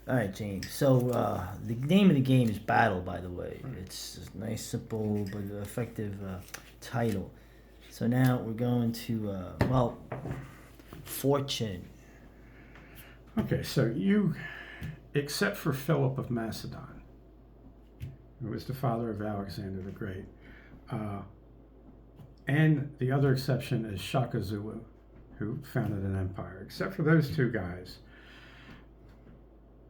All right, James. So the name of the game is Battle, by the way. It's a nice, simple, but effective title. So now we're going to, Fortune. Okay, so you, except for Philip of Macedon, who was the father of Alexander the Great, uh, and the other exception is Shaka Zulu, who founded an empire. Except for those two guys,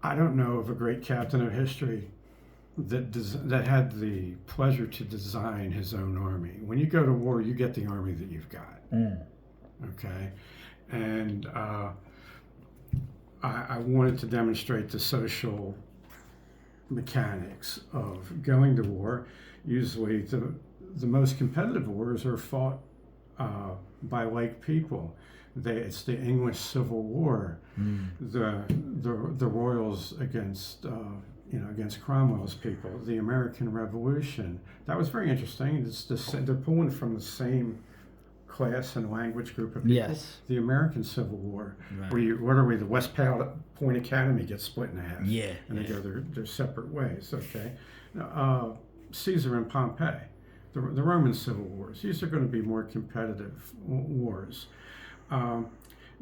I don't know of a great captain of history that had the pleasure to design his own army. When you go to war, you get the army that you've got. Okay, and I wanted to demonstrate the social mechanics of going to war. Usually, the most competitive wars are fought by like people. It's the English Civil War, the royals against against Cromwell's people, the American Revolution. That was very interesting. They're pulling from the same class and language group of people. Yes. The American Civil War, Right. where the West Point Academy gets split in half. Yeah. And they go their separate ways. Okay. Now, Caesar and Pompey, the Roman Civil Wars. These are going to be more competitive wars.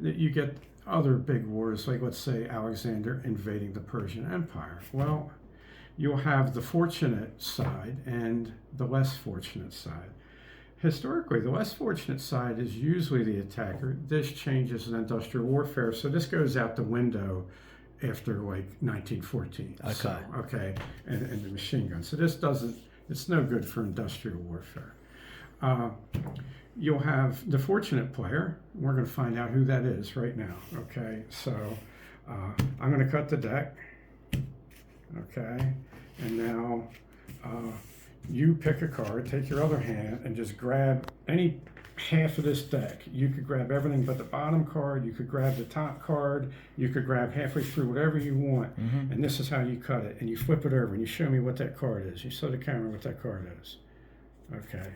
You get other big wars, like let's say Alexander invading the Persian Empire. Well, you'll have the fortunate side and the less fortunate side. Historically, the less fortunate side is usually the attacker. This changes in industrial warfare, so this goes out the window after like 1914. Okay. So, okay, and the machine gun. So this doesn't. It's no good for industrial warfare. You'll have the fortunate player. We're going to find out who that is right now. Okay, so I'm going to cut the deck. Okay, and now you pick a card, take your other hand, and just grab any half of this deck. You could grab everything but the bottom card. You could grab the top card. You could grab halfway through whatever you want. And this is how you cut it. And you flip it over and you show me what that card is. You show the camera what that card is. Okay.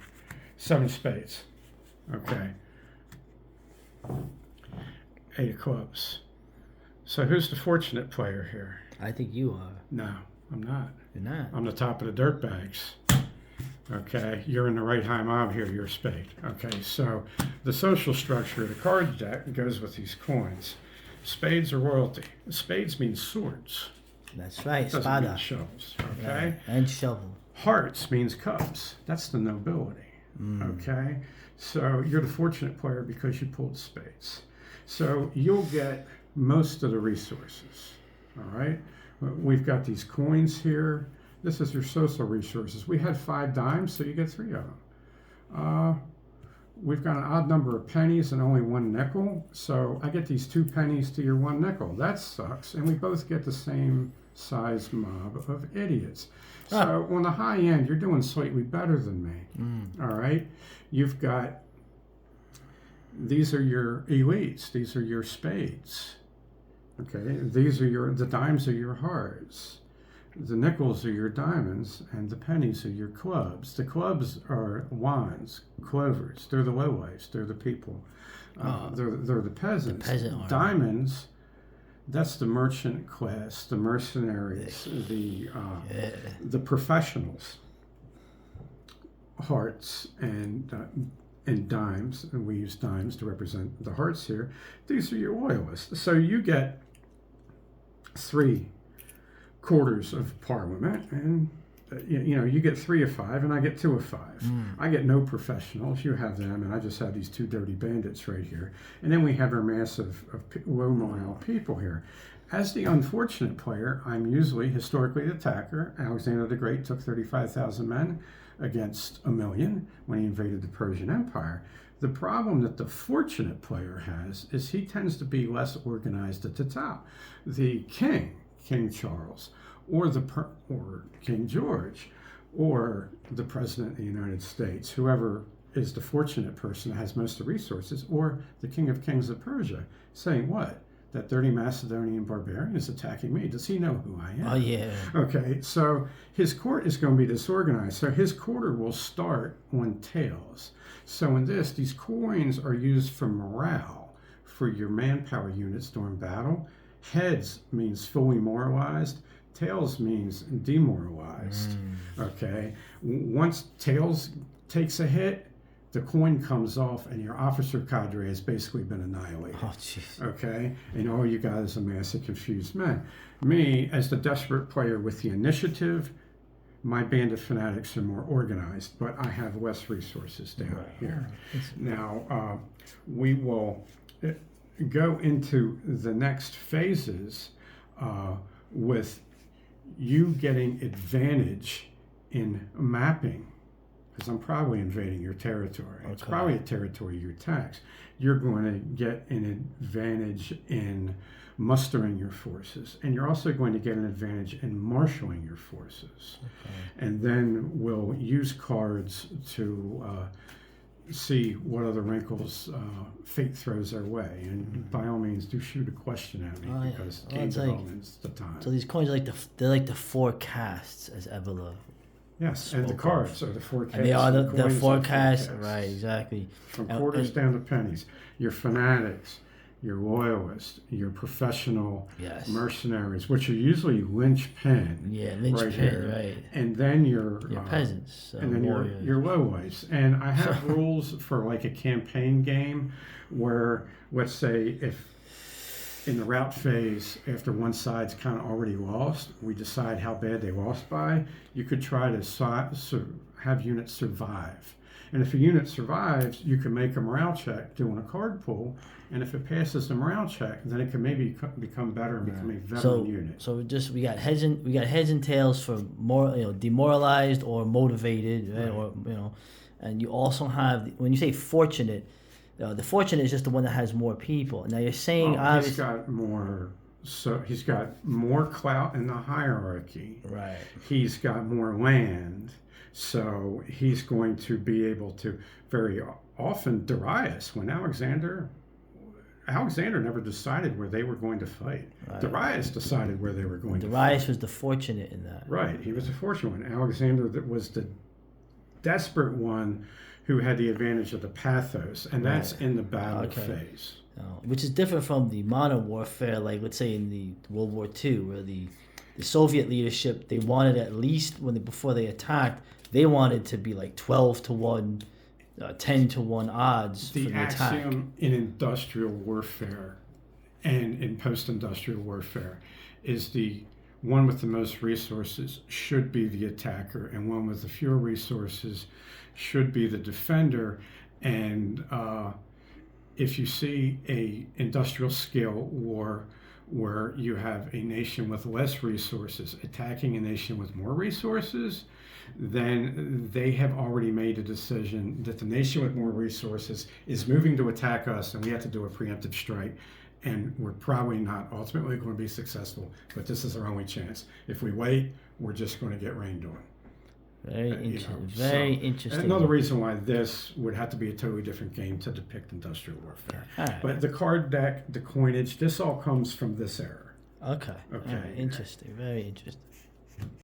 7 spades. Okay. 8 of clubs. So who's the fortunate player here? I think you are. No, I'm not. You're not. I'm the top of the dirt bags. Okay, you're in the right high mob here, you're a spade. Okay, so the social structure of the card deck goes with these coins. Spades are royalty. Spades means swords. That's right. It doesn't Spada. mean shovels. Okay? Right. And shovel. Hearts means cups. That's the nobility. Okay? So you're the fortunate player because you pulled spades. So you'll get most of the resources. All right? We've got these coins here. This is your social resources. We had 5 dimes, so you get 3 of them. We've got an odd number of pennies and only 1 nickel, so I get these 2 pennies to your 1 nickel. That sucks. And we both get the same size mob of idiots. So on the high end, you're doing slightly better than me. All right? You've got, these are your elites. These are your spades. Okay? The dimes are your hearts. The nickels are your diamonds, and the pennies are your clubs. The clubs are wands, clovers. They're the lowlifes. They're the people. They're the peasants. The peasant army. Diamonds, that's the merchant class, the mercenaries, the professionals. Hearts and dimes, and we use dimes to represent the hearts here. These are your loyalists. So you get 3 quarters of parliament, and you get 3 of 5 and I get 2 of 5. I get no professionals. You have them, and I just have these 2 dirty bandits right here. And then we have our mass of low morale people here. As the unfortunate player, I'm usually historically the attacker. Alexander the Great took 35,000 men against 1 million when he invaded the Persian Empire. The problem that the fortunate player has is he tends to be less organized at the top. The king, King Charles, or King George, or the President of the United States, whoever is the fortunate person that has most of the resources, or the King of Kings of Persia, saying what? That dirty Macedonian barbarian is attacking me. Does he know who I am? Oh, yeah. Okay, so his court is going to be disorganized. So his quarter will start on tails. So in this, these coins are used for morale, for your manpower units during battle. Heads means fully moralized. Tails means demoralized. Okay. Once tails takes a hit, the coin comes off, and your officer cadre has basically been annihilated. Oh, jeez. Okay, and all you got is a mass of confused men. Me, as the desperate player with the initiative, my band of fanatics are more organized, but I have less resources down here. Now, we will go into the next phases with you getting advantage in mapping, because I'm probably invading your territory. It's probably a territory you tax. You're going to get an advantage in mustering your forces, and you're also going to get an advantage in marshaling your forces. And then we'll use cards to see what other wrinkles fate throws our way. And by all means, do shoot a question at me, because game development's the time. So these coins are they're like the forecasts, as Evola. Yes, and the cards are the forecasts. And they are the coins forecasts, forecasts. right? Exactly. From quarters down to pennies. Your fanatics, your loyalists, your professional mercenaries, which are usually linchpin. Yeah, linchpin, right. And then your peasants, and then your lowlights. And I have rules for like a campaign game where, let's say, if in the route phase, after one side's kind of already lost, we decide how bad they lost by. You could try to have units survive. And if a unit survives, you can make a morale check doing a card pull. And if it passes the morale check, then it can maybe become better and become a veteran unit. So we got heads and tails for more, demoralized or motivated, right? Or and you also have, when you say fortunate, the fortunate is just the one that has more people. Now you're saying he's got more. So he's got more clout in the hierarchy. Right. He's got more land. So he's going to be able to very often Darius, when Alexander never decided where they were going to fight. Right. Darius decided where they were going to fight. Darius was the fortunate in that. Right. He was the fortunate one. Alexander was the desperate one who had the advantage of the pathos, and that's in the battle phase. Which is different from the modern warfare, like let's say in the World War II, where the Soviet leadership, they wanted at least before they attacked, they wanted to be like 12-1, 10-1 odds for the attack. The axiom in industrial warfare and in post-industrial warfare is the one with the most resources should be the attacker, and one with the fewer resources should be the defender. And if you see a industrial scale war where you have a nation with less resources attacking a nation with more resources, then they have already made a decision that the nation with more resources is moving to attack us, and we have to do a preemptive strike. And we're probably not ultimately going to be successful, but this is our only chance. If we wait, we're just going to get rained on. Very interesting. Another reason why this would have to be a totally different game to depict industrial warfare. Right. But the card deck, the coinage, this all comes from this era. Okay. Interesting. Very interesting.